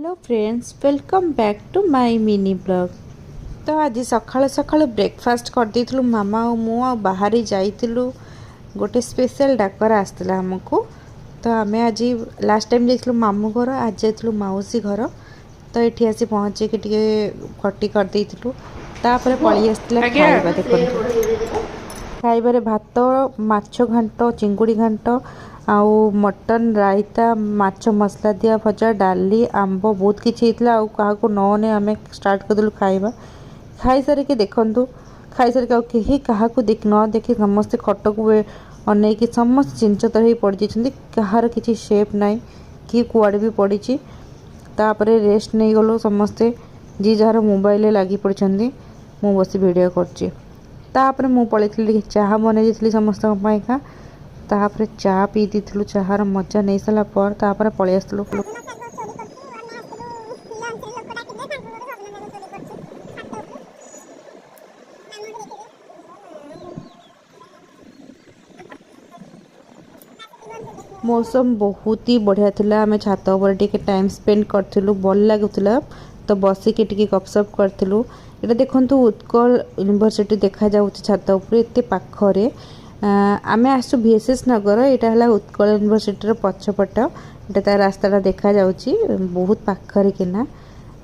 Hello friends, welcome back to my mini blog. तो आज सकाळु सकाळु breakfast कर देइथिलु मामा और मु आ बाहरी जाइथिलु। गोटे स्पेशल डाकरा आसला हमको। तो आमे आज लास्ट टाइम जाइथिलु मामू घर, आज जाइथिलु माउसी घर। तो एठी आसी पहुँचे कि टिके खटी कर देइथिलु। तापर पळी आस्तिला खाइबा। देखो खाइबारे भात, माछ घांट, चिंगुड़ी घांट आउ मटन रायता, माछ मसला दिया भजा, डाली, आंब बहुत किसी होता। आउ नौने आम स्टार्ट करदेलु खाइबा। खाई सारिके देखंतु, खाई सारिके कहीं क्या न देखी समस्ते खट को अनेक समस्त चिंचत हो पड़ जाइछन्ति। कहार किसी शेप नाई, किए कुआड़े भी पड़ी। तापरे रेस्ट नहीं गलु समस्ते, जी जार मोबाइल लगी पड़छन्ति। मु बसी वीडियो करछि। तापरे मु पळैथिलि चाहा बनै दिथली समस्त का। तापरे चा पी दिथलु। चाहार मजा नहीं सारा पर तापरे पळै आसलु। मौसम बहुत ही बढ़िया थिला। आमे छात ऊपर टिके टाइम स्पेंड करथिलु, भल लागुथिला। तो बसिके टिके गपसप करथिलु। एटा देखंतु उत्कल यूनिवर्सिटी देखा जाउछि छात ऊपर एते पाखरे। आमे आसु VSS नगर। एटा हला उत्कल यूनिवर्सिटी रो पछपट। एटा ता रास्ताटा देखा जाउछि बहुत पाखरे किना।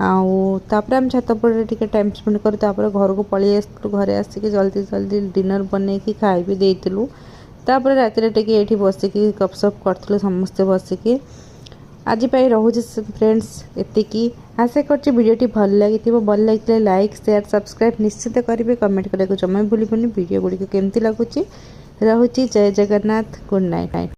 आउ तापर हम छात ऊपर टिके टाइम स्पेंड कर तापर घर को पळी आसलु। घरे आसिके जल्दी जल्दी डिनर बनेकी खाइ भी देइतिलु। तापर राति टिके एठी बसिकी गपसप करथिलु समस्ते बसिकी। आज पाई रोचे फ्रेंड्स एतिकी। आशा करछि वीडियोटी भल लागिथिबो। भल लागिले लाइक शेयर सब्सक्राइब निश्चित करेंगे। कमेंट करने को जमा भूलिबनी। वीडियो गुड़ी केमती लगुच। रहुची। जय जगन्नाथ। Good night.